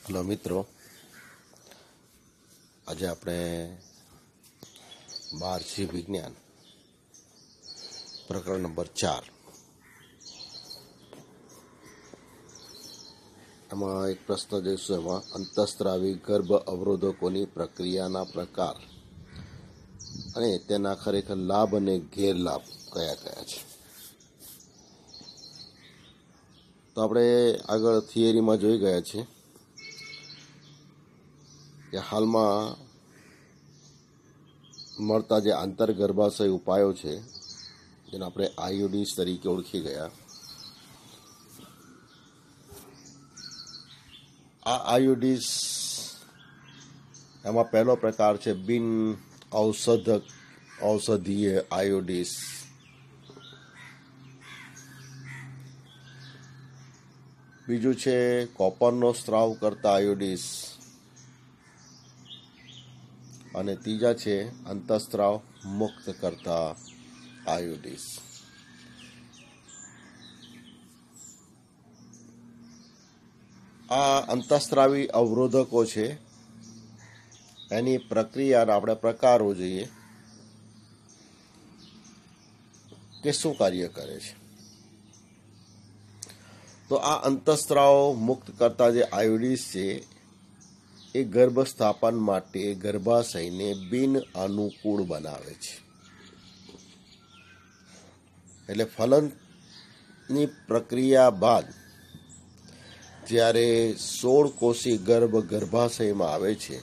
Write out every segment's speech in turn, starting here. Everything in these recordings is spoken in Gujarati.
हेलो मित्रों, आज આપણે 12 વિજ્ઞાન પ્રકરણ નંબર 4 એમાં એક પ્રશ્ન જોઈશું। એમાં અંતઃસ્ત્રાવી ગર્ભ અવરોધકોની પ્રક્રિયાના પ્રકાર અને તેના ખરેખર લાભ અને ગેરલાભ કયા કયા છે। તો આપણે આગળ થિયરીમાં જોઈ ગયા છીએ કે હાલમાં મળતા જે આંતરગર્ભાશય ઉપાયો છે જેને આપણે આઈયુડીસ તરીકે ઓળખી ગયા। આ આઈયુડીસ એમાં પહેલો પ્રકાર છે બિન ઔષધીય આઈયુડીસ। બીજું છે કોપરનો સ્ત્રાવ કરતા આયોડીસ અને ત્રીજા છે અંતઃસ્ત્રાવ મુક્ત કરતા આયોડીસ। આ અંતઃસ્ત્રાવી અવરોધકો છે એની પ્રક્રિયાના આપણે પ્રકારો જોઈએ કે શું કાર્ય કરે છે। તો આ અંતઃસ્ત્રાવ મુક્ત કરતા જે આયોડીસ છે એ ગર્ભસ્થાપન માટે ગર્ભાશયને બિન અનુકૂળ બનાવે છે। એટલે ફલનની પ્રક્રિયા બાદ જ્યારે 16 કોષી ગર્ભાશયમાં આવે છે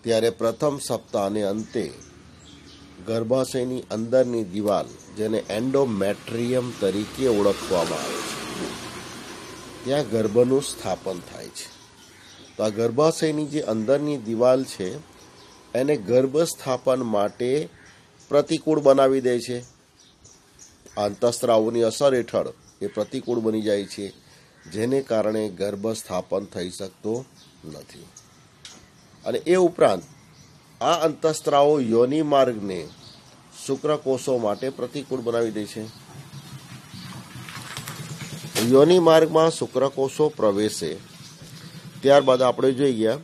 ત્યારે પ્રથમ સપ્તાહને અંતે ગર્ભાશયની અંદરની દિવાલ જેને એન્ડોમેટ્રિયમ તરીકે ઓળખવામાં આવે છે ત્યાં ગર્ભનું સ્થાપન થાય છે। તો આ ગર્ભાશયની જે અંદરની દિવાલ છે એને ગર્ભ સ્થાપન માટે પ્રતિકૂળ બનાવી દે છે। અંતઃસ્ત્રાવોની અસર હેઠળ એ પ્રતિકૂળ બની જાય છે જેને કારણે ગર્ભ સ્થાપન થઈ શકતો નથી। અને એ ઉપરાંત આ અંતઃસ્ત્રાવો યોનિ માર્ગને શુક્રકોષો માટે પ્રતિકૂળ બનાવી દે છે। યોનિ માર્ગમાં શુક્રકોષો પ્રવેશે ત્યારબાદ આપણે જોઈ ગયા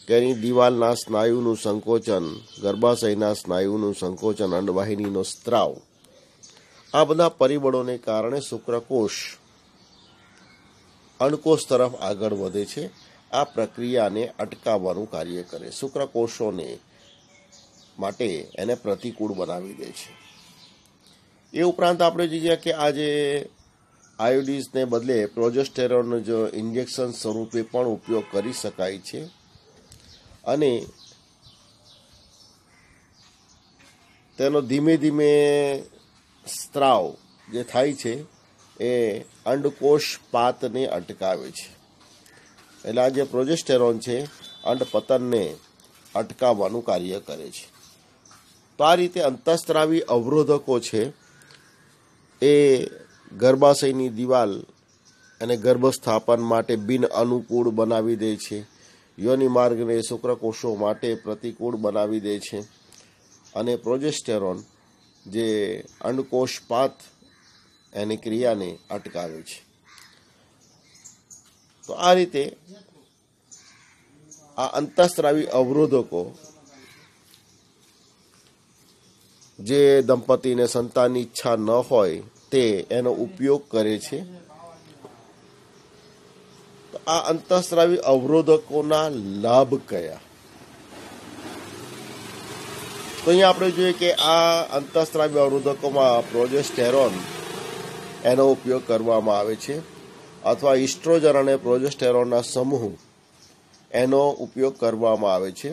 કે એની દિવાલના સ્નાયુનું સંકોચન, ગર્ભાશયના સ્નાયુનું સંકોચન, અંડવાહિનીનો સ્ત્રાવ, આ બધા પરિબળોને કારણે શુક્રકોષ અંડકોષ તરફ આગળ વધે છે। આ પ્રક્રિયાને અટકાવવાનું કાર્ય કરે, શુક્રકોષોને માટે એને પ્રતિકૂળ બનાવી દે છે। એ ઉપરાંત આપણે જોઈએ કે આજે આયોડીસને બદલે પ્રોજેસ્ટેરોનનો જો ઇન્જેક્શન સ્વરૂપે પણ ઉપયોગ કરી શકાય છે અને તેનો ધીમે ધીમે સ્ત્રાવ જે થાય છે એ અંડકોષ પાતને અટકાવે છે। એટલે આ જે પ્રોજેસ્ટેરોન છે અંડપતનને અટકાવવાનું કાર્ય કરે છે। તો આ રીતે અંતઃસ્ત્રાવી અવરોધકો છે એ ગર્ભાશયની દિવાલ અને ગર્ભસ્થાપન માટે બિન અનુકૂળ બનાવી દે છે, યોનિ માર્ગને શુક્રકોષો માટે પ્રતિકૂળ બનાવી દે છે અને પ્રોજેસ્ટેરોન જે અંડકોષપાત એની ક્રિયાને અટકાવે છે। તો આ રીતે આ અંતઃસ્ત્રાવી અવરોધકો જે દંપતીને સંતાનની ઈચ્છા ન હોય તે એનો ઉપયોગ કરે છે। તો આ અંતઃસ્ત્રાવી અવરોધકોના લાભ કયા? તો અહીંયા આપણે જોઈએ કે આ અંતઃસ્ત્રાવી અવરોધકોમાં પ્રોજેસ્ટેરોન એનો ઉપયોગ કરવામાં આવે છે અથવા ઇસ્ટ્રોજન અને પ્રોજેસ્ટેરોનના સમૂહ એનો ઉપયોગ કરવામાં આવે છે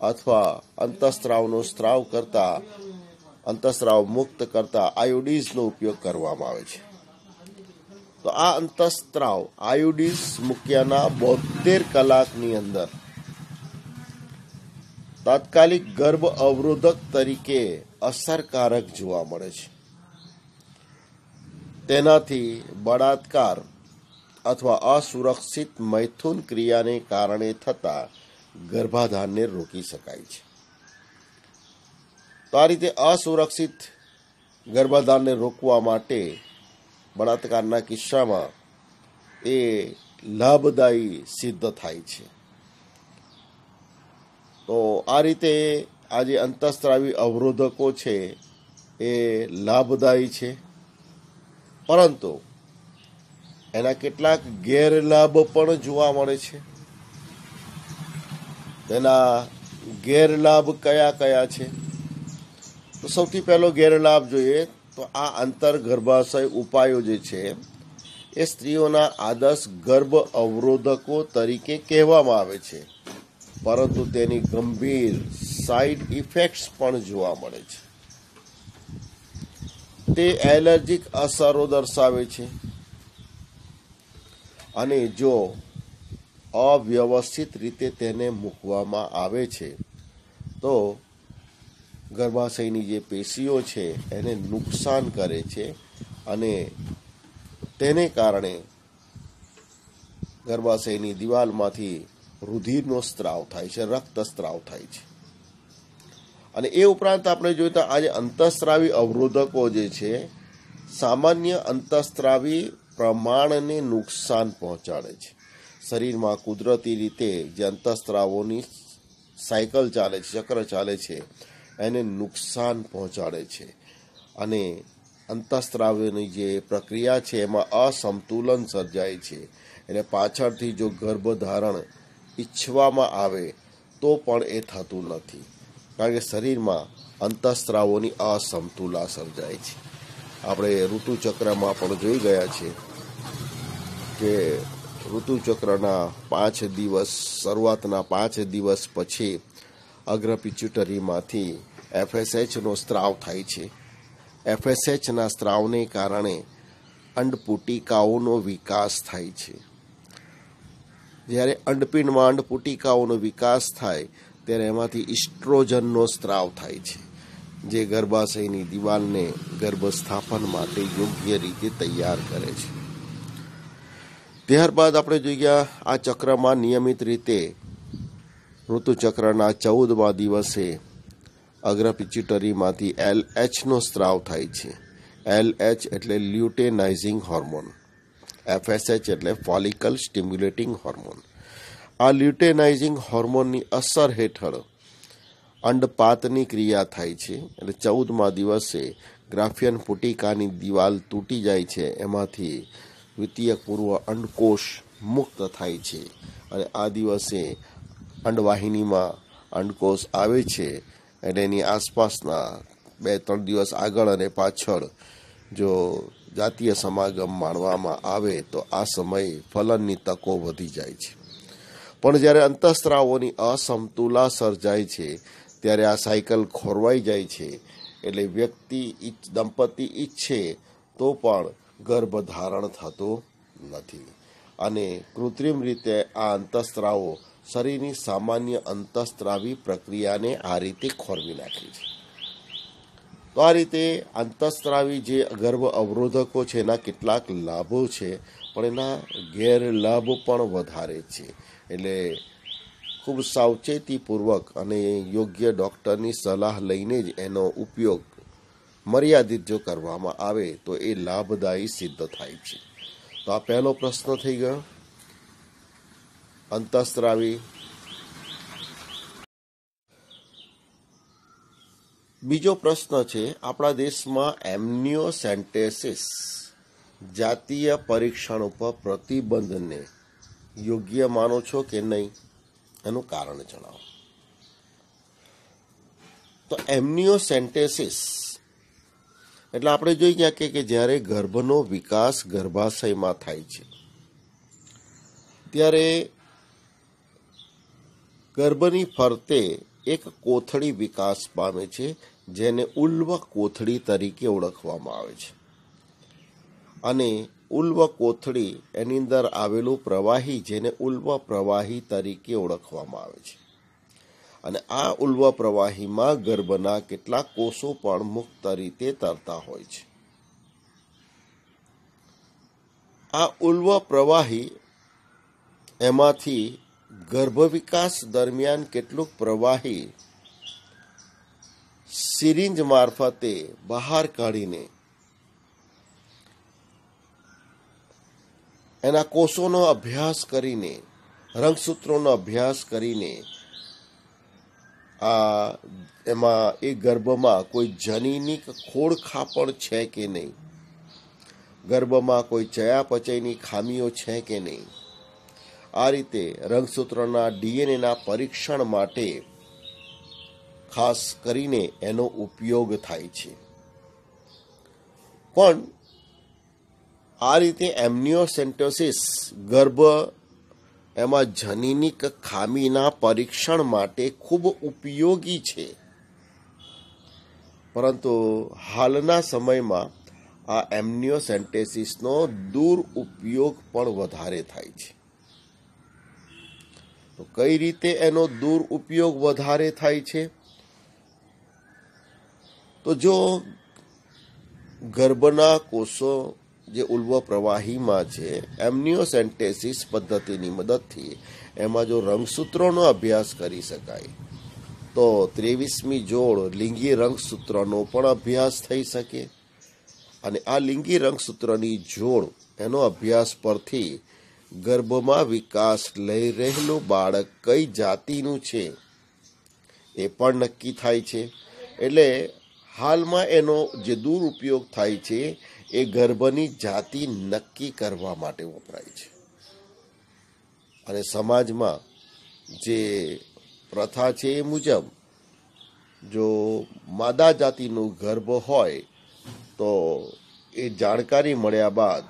અથવા અંતઃસ્ત્રાવનો સ્ત્રાવ કરતા અંતઃસ્ત્રાવ મુક્ત કરતા આયોડીસનો ઉપયોગ કરવામાં આવે છે। તો આ અંતઃસ્ત્રાવ આયોડીસ મૂક્યાના 72 કલાકની અંદર તાત્કાલિક ગર્ભ અવરોધક તરીકે અસરકારક જોવા મળે છે। તેનાથી બળાત્કાર અથવા અસુરક્ષિત મૈથુન ક્રિયાને કારણે થતા ગર્ભાધાનને રોકી શકાય છે। તો આ રીતે અસુરક્ષિત ગર્ભાધાનને રોકવા માટે બળાત્કારના કિસ્સામાં એ લાભદાયી સિદ્ધ થાય છે. તો આ રીતે આ જે અંતઃસ્ત્રાવી અવરોધકો છે એ લાભદાયી છે, પરંતુ એના કેટલાક ગેરલાભ પણ જોવા મળે છે. તેના ગેરલાભ કયા કયા છે? તો સૌથી પહેલો ગેરલાભ જોઈએ તો આ આંતરગર્ભાશય ઉપાયો જે છે એ સ્ત્રીઓના આદર્શ ગર્ભ અવરોધકો તરીકે કહેવામાં આવે છે, પરંતુ તેની ગંભીર સાઇડ ઇફેક્ટ્સ પણ જોવા મળે છે. તે એલર્જીક અસરો દર્શાવે છે, અને જો અવ્યવસ્થિત રીતે તેને મૂકવામાં આવે છે તો ગર્ભાશયની જે પેશીઓ છે એને નુકસાન કરે છે, અને તેને કારણે ગર્ભાશયની દિવાલમાંથી રુધિરનો સ્ત્રાવ થાય છે, રક્તસ્ત્રાવ થાય છે. અને એ ઉપરાંત આપણે જોઈએ તો આજે અંતઃસ્ત્રાવી અવરોધકો જે છે સામાન્ય અંતઃસ્ત્રાવી પ્રમાણને નુકસાન પહોંચાડે છે. શરીરમાં કુદરતી રીતે જે અંતઃસ્ત્રાવોની સાયકલ ચાલે છે, ચક્ર ચાલે છે, એને નુકસાન પહોંચાડે છે, અને અંતઃસ્ત્રાવની જે પ્રક્રિયા છે એમાં અસંતુલન સર્જાય છે. એટલે પાછળથી જો ગર્ભધારણ ઈચ્છવામાં આવે તો પણ એ થતું નથી, કારણ કે શરીરમાં અંતઃસ્ત્રાવોની અસમતુલા સર્જાય છે. આપણે ઋતુચક્રમાં પણ જોઈ ગયા છીએ કે ઋતુચક્રના 5 દિવસ, શરૂઆતના 5 દિવસ પછી અગ્રપિચ્યુટરીમાંથી એફએસએચનો સ્ત્રાવ થાય છે. એફએસએચના સ્ત્રાવને કારણે અંડપુટિકાઓનો વિકાસ થાય છે. જ્યારે અંડપિંડમાં અંડપુટિકાઓનો વિકાસ થાય ત્યારે એમાંથી ઇસ્ટ્રોજનનો સ્ત્રાવ થાય છે, જે ગર્ભાશયની દિવાલને ગર્ભસ્થાપન માટે યોગ્ય રીતે તૈયાર કરે છે. ત્યારબાદ આપણે જોઈએ આ ચક્રમાં નિયમિત રીતે ઋતુચક્રના 14મા દિવસે અગ્રપિચ્યુટરીમાંથી એલએચનો સ્ત્રાવ થાય છે. એલએચ એટલે લ્યુટેનાઇઝિંગ હોર્મોન, એફએસએચ એટલે ફોલિકલ સ્ટિમ્યુલેટિંગ હોર્મોન. આ લ્યુટેનાઇઝિંગ હોર્મોનની અસર હેઠળ અંડપાતની ક્રિયા થાય છે. એટલે 14મા દિવસે ગ્રાફિયન પુટિકાની દિવાલ તૂટી જાય છે, એમાંથી દ્વિતીય પૂર્વ અંડકોષ મુક્ત થાય છે, અને આ દિવસે અંડવાહિનીમાં અંડકોષ આવે છે. અને એની આસપાસના 2-3 દિવસ આગળ અને પાછળ જો જાતીય સમાગમ માણવામાં આવે તો આ સમયે ફલનની તકો વધી જાય છે. પણ જ્યારે અંતઃસ્ત્રાવોની અસમતુલા સર્જાય છે ત્યારે આ સાયકલ ખોરવાઈ જાય છે. એટલે વ્યક્તિ દંપતી ઈચ્છે તો પણ ગર્ભધારણ થતો નથી, અને કૃત્રિમ રીતે આ અંતઃસ્ત્રાવો શરીરની સામાન્ય અંતઃસ્ત્રાવી પ્રક્રિયાને આ રીતે ખોરવી નાખે છે. તો આ રીતે અંતઃસ્ત્રાવી જે ગર્ભ અવરોધકો છે એના કેટલાક લાભો છે, પણ એના ગેરલાભ પણ વધારે છે. એટલે ખૂબ સાવચેતીપૂર્વક અને યોગ્ય ડૉક્ટરની સલાહ લઈને જ એનો ઉપયોગ મર્યાદિત જો કરવામાં આવે તો એ લાભદાયી સિદ્ધ થાય છે. તો આ પહેલો પ્રશ્ન થઈ ગયો અંતઃસ્ત્રાવી. બીજો પ્રશ્ન છે, આપણા દેશમાં એમ્નિયોસેન્ટેસિસ જાતીય પરીક્ષણ ઉપર પ્રતિબંધને યોગ્ય માનો છો કે નહીં? એનું કારણ જણાવો. તો એમ્નિયોસેન્ટેસિસ એટલે આપણે જોઈ ગયા કે જ્યારે ગર્ભનો વિકાસ ગર્ભાશયમાં થાય છે ત્યારે ગર્ભની ફરતે એક કોથળી વિકાસ પામે છે, જેને ઉલ્વ કોથળી તરીકે ઓળખવામાં આવે છે. અને ઉલ્વ કોથળી એની અંદર આવેલું પ્રવાહી, જેને ઉલ્વ પ્રવાહી તરીકે ઓળખવામાં આવે છે. અને આ ઉલ્વ પ્રવાહીમાં ગર્ભના કેટલાક કોષો પણ મુક્ત રીતે તરતા હોય છે. આ ઉલ્વ પ્રવાહી એમાંથી ગર્ભ વિકાસ દરમિયાન કેટલુંક પ્રવાહી સિરિંજ મારફતે બહાર કાઢીને એના કોષોનો અભ્યાસ કરીને, રંગસૂત્રોનો અભ્યાસ કરીને એમાં એ ગર્ભમાં કોઈ જનીનિક ખોડખાપણ છે કે નહીં, ગર્ભમાં કોઈ ચયાપચયની ખામીઓ છે કે નહીં, આ રીતે રંગસૂત્રના ડીએનએના પરીક્ષણ માટે ખાસ કરીને એનો ઉપયોગ થાય છે. પણ આ રીતે એમ્નિયોસેન્ટોસિસ ગર્ભ એમાં જનીનિક ખામીના પરીક્ષણ માટે ખૂબ ઉપયોગી છે. પરંતુ હાલના સમયમાં આ એમ્નિયોસેન્ટેસિસનો દુરુપયોગ પણ વધારે થાય છે. તો કઈ રીતે એનો દુરુપયોગ વધારે થાય છે? તો જો ગર્ભના કોષો જે ઉલ્વ પ્રવાહીમાં છે, એમ્નિયોસેન્ટેસિસ પદ્ધતિની મદદથી એમાં જો રંગસૂત્રોનો અભ્યાસ કરી શકાય તો 23મી જોડ લિંગી રંગસૂત્રનો પણ અભ્યાસ થઈ શકે. અને આ લિંગી રંગસૂત્રની જોડ એનો અભ્યાસ પરથી ગર્ભમાં વિકાસ લઈ રહેલું બાળક કઈ જાતિનું છે એ પણ નક્કી થાય છે. એટલે હાલમાં એનો જે દુરુપયોગ થાય છે એ ગર્ભની જાતિ નક્કી કરવા માટે વપરાય છે. અને સમાજમાં જે પ્રથા છે એ મુજબ જો માદા જાતિનું ગર્ભ હોય તો એ જાણકારી મળ્યા બાદ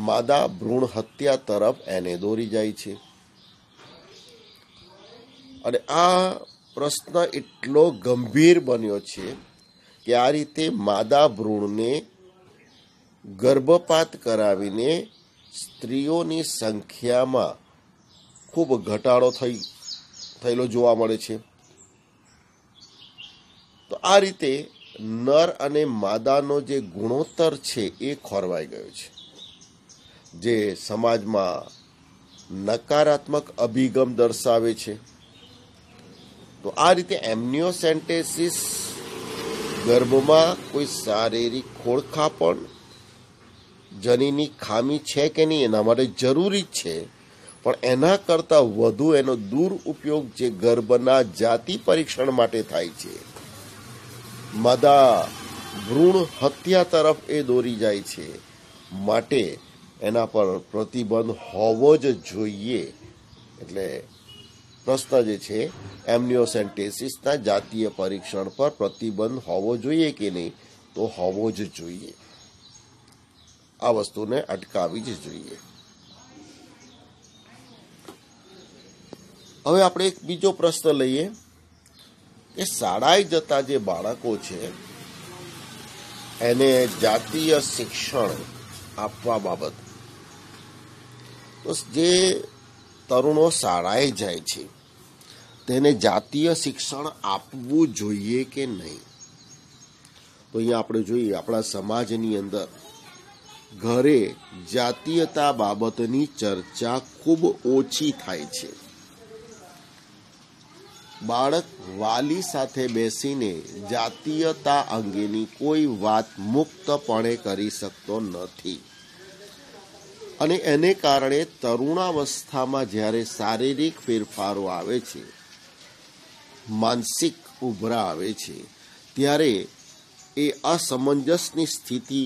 માદા ભ્રૂણ હત્યા તરફ એને દોરી જાય છે. અને આ પ્રશ્ન એટલો ગંભીર બન્યો છે કે આ રીતે માદા ભ્રૂણને ગર્ભપાત કરાવીને સ્ત્રીઓની સંખ્યામાં ખૂબ ઘટાડો થયેલો જોવા મળે છે. તો આ રીતે નર અને માદાનો જે ગુણોત્તર છે એ ખોરવાઈ ગયો છે, જે સમાજમાં નકારાત્મક અભિગમ દર્શાવે છે. તો આ રીતે એમ્નિયોસેન્ટેસિસ ગર્ભમાં કોઈ શારીરિક ખોડખાપણ, જનીની ખામી છે કે નહીં એના માટે જરૂરી જ છે. પણ એના કરતાં વધુ એનો દુરુપયોગ જે ગર્ભના જાતિ પરીક્ષણ માટે થાય છે, માદા ભ્રૂણ હત્યા તરફ એ દોરી જાય છે. માટે એના પર પ્રતિબંધ હોવો જ જોઈએ. એટલે પ્રશ્ન જે છે એમ્નિયોસેન્ટેસિસના જાતીય પરીક્ષણ પર પ્રતિબંધ હોવો જોઈએ કે નહીં, તો હોવો જ જોઈએ. આ વસ્તુને અટકાવવી જ જોઈએ. હવે આપણે એક બીજો પ્રશ્ન લઈએ કે શાળાએ જતા જે બાળકો છે એને જાતીય શિક્ષણ આપવા બાબત. તો જે તરુણો શાળાએ જાય છે તેને જાતીય શિક્ષણ આપવું જોઈએ કે નહીં? તો અહીંયા આપણે જોઈએ આપણા સમાજની અંદર ઘરે જાતીયતા બાબતની ચર્ચા ખૂબ ઓછી થાય છે. બાળક વાલી સાથે બેસીને જાતીયતા અંગેની કોઈ વાત મુક્તપણે કરી શકતો નથી. અને એને કારણે તરુણાવસ્થામાં જ્યારે શારીરિક ફેરફારો આવે છે, માનસિક ઉભરા આવે છે, ત્યારે એ અસમંજસની સ્થિતિ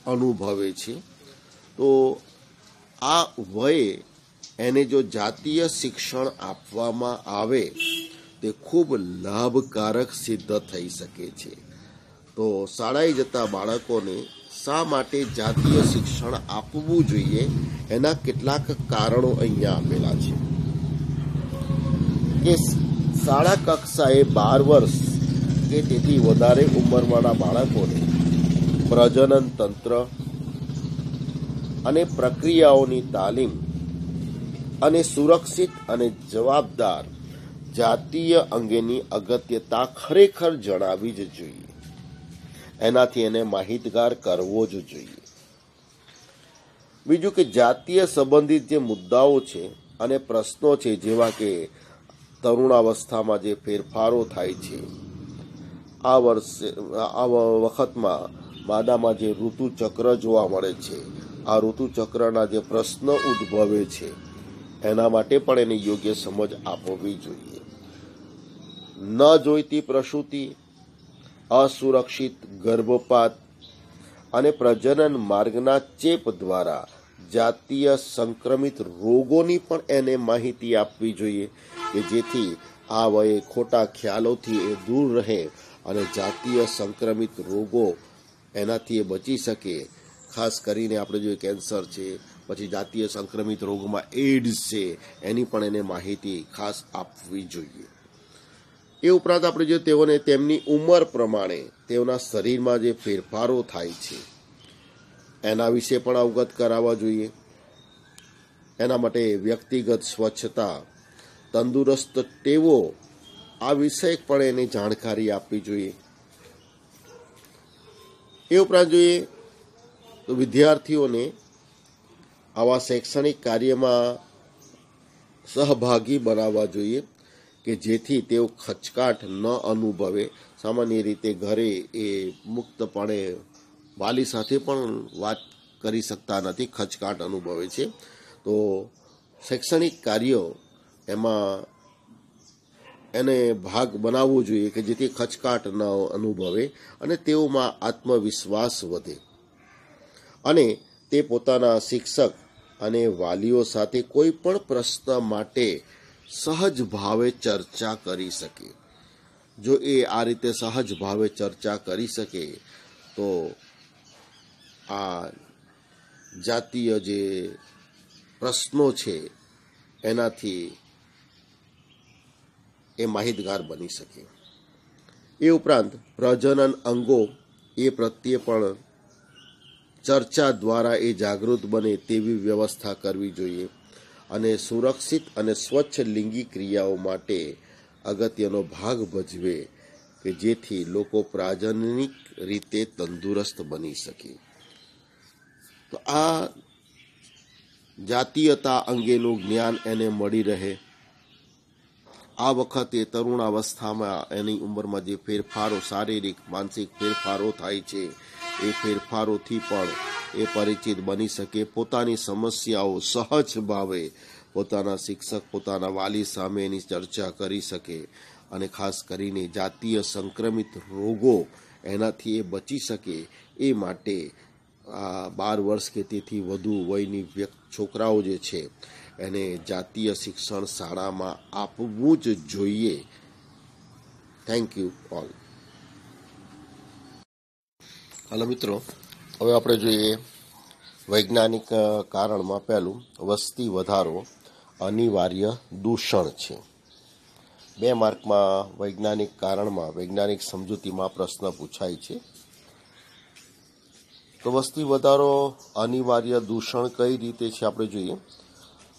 અનુભવે છે. તો આ વયે એને જો જાતીય શિક્ષણ આપવામાં આવે તે ખૂબ લાભકારક સિદ્ધ થઈ શકે છે. તો શાળાએ જતા બાળકોને શા માટે જાતીય શિક્ષણ આપવું જોઈએ એના કેટલાક કારણો અહીંયા આપેલા છે. કે શાળા કક્ષાએ 12 વર્ષ કે તેથી વધારે ઉંમરવાળા બાળકોને પ્રજનન તંત્ર અને પ્રક્રિયાઓની તાલીમ અને સુરક્ષિત અને જવાબદાર જાતીય અંગેની અગત્યતા ખરેખર જણાવવી જ જોઈએ. એનાથી એને માહિતગાર કરવો જ જોઈએ. બીજું કે જાતીય સંબંધિત જે મુદ્દાઓ છે અને પ્રશ્નો છે, જેવા કે તરુણાવસ્થામાં જે ફેરફારો થાય છે, આ વખતમાં માદામાં જે ઋતુચક્ર જોવા મળે છે, આ ઋતુચક્રના જે પ્રશ્ન ઉદ્ભવે છે એના માટે પણ એને યોગ્ય સમજ આપવી જોઈએ. ન જોઈતી પ્રસૂતિ, અસુરક્ષિત ગર્ભપાત અને પ્રજનન માર્ગના ચેપ દ્વારા જાતીય સંક્રમિત રોગોની પણ એને માહિતી આપવી જોઈએ કે જેથી આ વયે ખોટા ખ્યાલોથી એ દૂર રહે અને જાતીય સંક્રમિત રોગો એનાથી એ બચી શકે. ખાસ કરીને આપણે જોઈએ કેન્સર છે, પછી જાતીય સંક્રમિત રોગમાં એઇડ્સ છે, એની પણ એને માહિતી ખાસ આપવી જોઈએ. એ ઉપરાંત આપણે જોઈએ તેઓને તેમની ઉંમર પ્રમાણે તેઓના શરીરમાં જે ફેરફારો થાય છે એના વિશે પણ અવગત કરાવવા જોઈએ. એના માટે વ્યક્તિગત સ્વચ્છતા, તંદુરસ્ત ટેવો આ વિષય પણ એને જાણકારી આપવી જોઈએ. એ ઉપરાંત જોઈએ તો વિદ્યાર્થીઓને આવા શૈક્ષણિક કાર્યમાં સહભાગી બનાવવા જોઈએ કે જેથી તેઓ ખચકાટ ન અનુભવે. સામાન્ય રીતે ઘરે એ મુક્તપણે વાલી સાથે પણ વાત કરી શકતા નથી, ખચકાટ અનુભવે છે. તો શૈક્ષણિક કાર્યો એમાં એને ભાગ બનાવવો જોઈએ કે જેથી ખચકાટ ન અનુભવે અને તેઓમાં આત્મવિશ્વાસ વધે અને તે પોતાના શિક્ષક અને વાલીઓ સાથે કોઈ પણ પ્રશ્ન માટે સહજ ભાવે ચર્ચા કરી શકે. જો એ આ રીતે સહજ ભાવે ચર્ચા કરી શકે તો આ જાતીય જે પ્રશ્નો છે એનાથી એ માહિતગાર બની શકે. એ ઉપરાંત પ્રજનન અંગો એ પ્રત્યે પણ ચર્ચા દ્વારા એ જાગૃત બને તેવી વ્યવસ્થા કરવી જોઈએ અને સુરક્ષિત અને સ્વચ્છ લિંગી ક્રિયાઓ માટે અગત્યનો ભાગ ભજવે કે જેથી લોકો પ્રાજનિક રીતે તંદુરસ્ત બની શકે. તો આ જાતીયતા અંગેનું જ્ઞાન એને મળી રહે. આ વખતે તરુણાવસ્થામાં એની ઉંમરમાં જે ફેરફારો, શારીરિક માનસિક ફેરફારો થાય છે એ ફેરફારોથી પણ એ પરિચિત બની શકે. પોતાની સમસ્યાઓ સહજ ભાવે પોતાના શિક્ષક, પોતાના વાલી સામે એની ચર્ચા કરી શકે અને ખાસ કરીને જાતીય સંક્રમિત રોગો એનાથી એ બચી શકે. એ માટે 12 વર્ષ કે તેથી વધુ વયની છોકરાઓ જે છે એને જાતીય શિક્ષણ શાળામાં આપવું જ જોઈએ. Thank you all. હાલો મિત્રો, હવે આપણે જોઈએ વૈજ્ઞાનિક કારણમાં પહેલું, વસ્તી વધારો અનિવાર્ય દૂષણ છે. 2 માર્કમાં વૈજ્ઞાનિક કારણમાં વૈજ્ઞાનિક સમજૂતીમાં પ્રશ્ન પૂછાય છે. તો વસ્તી વધારો અનિવાર્ય દૂષણ કઈ રીતે છે આપણે જોઈએ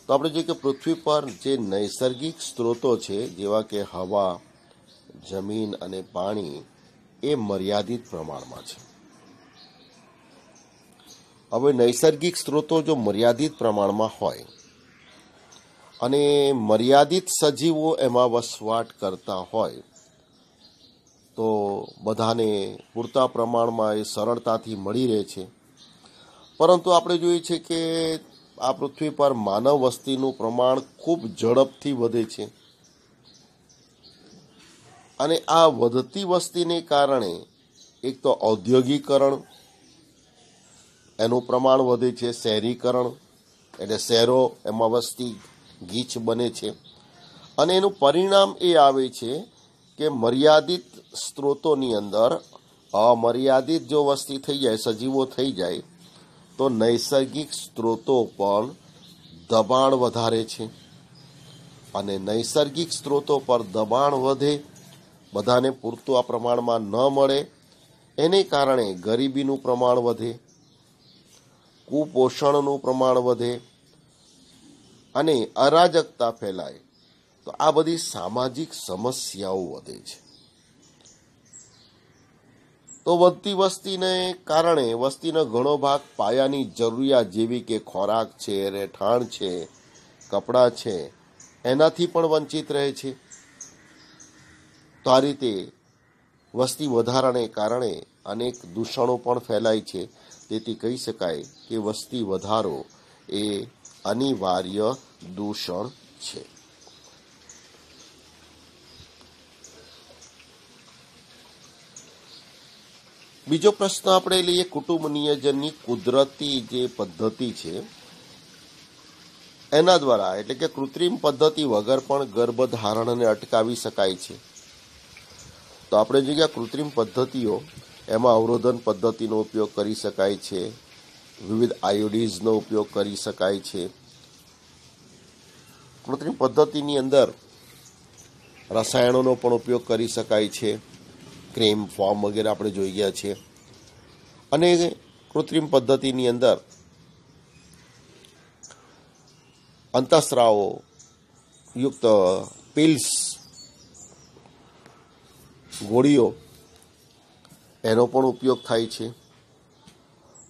તો આપણે જોઈએ કે પૃથ્વી પર જે નૈસર્ગિક સ્ત્રોતો છે જેવા કે હવા, જમીન અને પાણી એ મર્યાદિત પ્રમાણમાં છે. હવે નૈસર્ગિક સ્ત્રોતો જો મર્યાદિત પ્રમાણમાં હોય અને મર્યાદિત સજીવો એમાં વસવાટ કરતા હોય તો બધાને પૂરતા પ્રમાણમાં એ સરળતાથી મળી રહે છે. પરંતુ આપણે જોઈએ છે કે આ પૃથ્વી પર માનવ વસ્તીનું પ્રમાણ ખૂબ ઝડપથી વધે છે અને આ વધતી વસ્તીને કારણે એક તો ઔદ્યોગિકરણ એનું પ્રમાણ વધે છે, શહેરીકરણ એટલે શહેરો એમાં વસ્તી ગીચ બને છે અને એનું પરિણામ એ આવે છે કે મર્યાદિત સ્ત્રોતોની અંદર અમર્યાદિત જો વસ્તી થઈ જાય, સજીવો થઈ જાય તો નૈસર્ગિક સ્ત્રોતો પણ દબાણ વધારે છે અને નૈસર્ગિક સ્ત્રોતો પર દબાણ વધે, બધાને પૂરતું આ પ્રમાણમાં ન મળે એને કારણે ગરીબીનું પ્રમાણ વધે, કુપોષણનું પ્રમાણ વધે અને અરાજકતા ફેલાય. તો આ બધી સામાજિક સમસ્યાઓ વધે છે. તો વધતી વસ્તીને કારણે વસ્તીનો ઘણો ભાગ પાયાની જરૂરિયાત જેવી કે ખોરાક છે, રહેઠાણ છે, કપડાં છે એનાથી પણ વંચિત રહે છે. તો આ રીતે વસ્તી વધારાને કારણે અનેક દૂષણો પણ ફેલાય છે. તેથી કહી શકાય કે વસ્તી વધારો એ અનિવાર્ય દૂષણ છે. બીજો પ્રશ્ન આપણે લઈએ, કુટુંબ નિયોજનની કુદરતી જે પદ્ધતિ છે એના દ્વારા, એટલે કે કૃત્રિમ પદ્ધતિ વગર પણ ગર્ભધારણને અટકાવી શકાય છે. તો આપણે જોઈએ કૃત્રિમ પદ્ધતિઓ, એમાં અવરોધન પદ્ધતિનો ઉપયોગ કરી શકાય છે, વિવિધ આયોડિઝનો ઉપયોગ કરી શકાય છે. કૃત્રિમ પદ્ધતિની અંદર રસાયણોનો પણ ઉપયોગ કરી શકાય છે, ક્રીમ ફોર્મ વગેરે આપણે જોઈ ગયા છે. અને કૃત્રિમ પદ્ધતિની અંદર અંતઃસ્રાવો યુક્ત પિલ્સ, ગોળીઓ, એનો પણ ઉપયોગ થાય છે.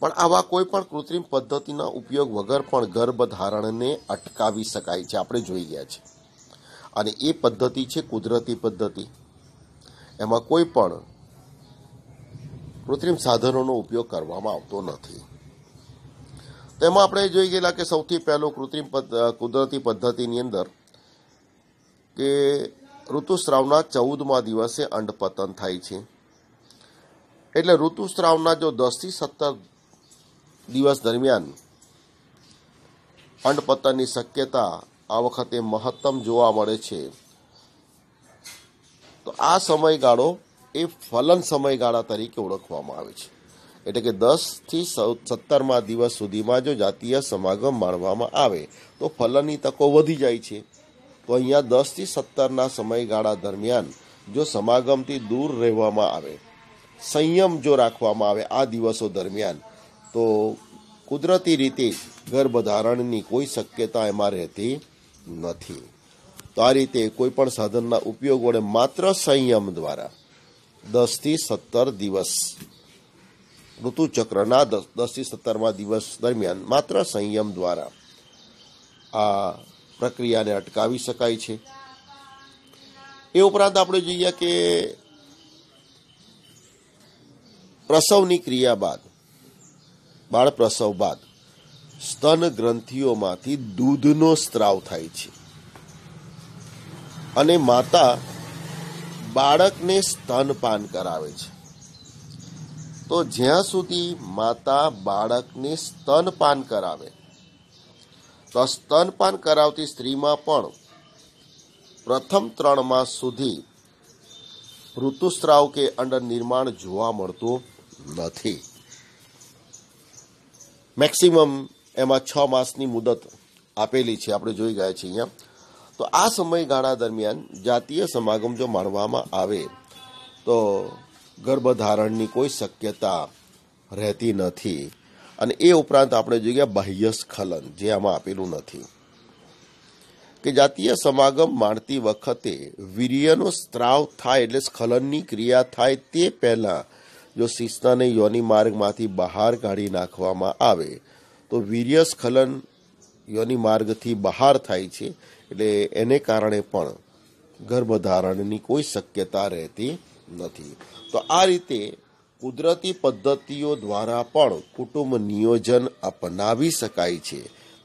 પણ આવા કોઈ પણ કૃત્રિમ પદ્ધતિના ઉપયોગ વગર પણ ગર્ભધારણને અટકાવી શકાય છે, આપણે જોઈ ગયા છે. અને એ પદ્ધતિ છે કુદરતી પદ્ધતિ. એમાં કોઈ પણ કૃત્રિમ સાધનોનો ઉપયોગ કરવામાં આવતો નથી. તેમાં આપણે જોઈ ગયેલા કે સૌથી પહેલું કુદરતી પદ્ધતિની અંદર કે ઋતુસ્રાવના 14મા દિવસે અંડપતન થાય છે. એટલે ઋતુસ્રાવના જો 10 થી 17 દિવસ દરમિયાન અંડપતનની શક્યતા આ વખતે મહત્તમ જોવા મળે છે. તો આ સમયગાળો એ ફલન સમયગાળા તરીકે ઓળખવામાં આવે છે. એટલે કે 10 થી 17મા દિવસ સુધીમાં જો જાતીય સમાગમ માણવામાં આવે તો ફલનની તકો વધી જાય છે. તો અહીંયા 10 થી 17ના સમયગાળા દરમિયાન જો સમાગમથી દૂર રહેવામાં આવે, સંયમ જો રાખવામાં આવે આ દિવસો દરમિયાન, તો કુદરતી રીતે ગર્ભધારણની કોઈ શક્યતા એમાં રહેતી નથી. તો આ રીતે કોઈ પણ સાધનના ઉપયોગ વડે માત્ર સંયમ દ્વારા 10 થી 17 દિવસ, ઋતુચક્રના 10 થી 17મા દિવસ દરમિયાન માત્ર સંયમ દ્વારા આ પ્રક્રિયાને અટકાવી શકાય છે. એ ઉપરાંત આપણે જોઈએ કે પ્રસવની ક્રિયા બાદ, બાળ પ્રસવ બાદ સ્તન ગ્રંથિઓમાંથી દૂધનો સ્ત્રાવ થાય છે અને માતા બાળકને સ્તનપાન કરાવે છે. તો જ્યાં સુધી માતા બાળકને સ્તનપાન કરાવે, તો સ્તનપાન કરાવતી સ્ત્રીમાં પણ પ્રથમ 3 માસ સુધી ઋતુસ્રાવ કે અંડ નિર્માણ જોવા મળતું નથી. મેક્સિમમ એમાં 6 માસની મુદત આપેલી છે, આપણે જોઈ ગયા છીએ અહીંયા. તો આ સમયગાળા દરમિયાન જાતીય સમાગમ જો માણવામાં આવે તો ગર્ભધારણની કોઈ શક્યતા રહેતી નથી. અને એ ઉપરાંત આપણે જોઈએ બાહ્ય સ્ખલન, જે આમાં આપેલું નથી, કે જાતીય સમાગમ માણતી વખતે વીર્યનો સ્ત્રાવ થાય, એટલે સ્ખલનની ક્રિયા થાય તે પહેલાં જો શિશ્નને યોનિ માર્ગમાંથી બહાર કાઢી નાખવામાં આવે તો વીર્ય સ્ખલન યોનિ માર્ગથી બહાર થાય છે. એટલે એને કારણે પણ ગર્ભધારણની કોઈ શક્યતા રહેતી નથી. તો આ રીતે કુદરતી પદ્ધતિઓ દ્વારા પણ કુટુંબ નિયોજન અપનાવી શકાય છે.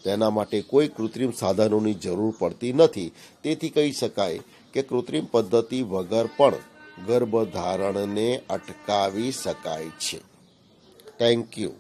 તેના માટે કોઈ કૃત્રિમ સાધનોની જરૂર પડતી નથી. તેથી કહી શકાય કે કૃત્રિમ પદ્ધતિ વગર પણ ગર્ભધારણને અટકાવી શકાય છે. Thank you.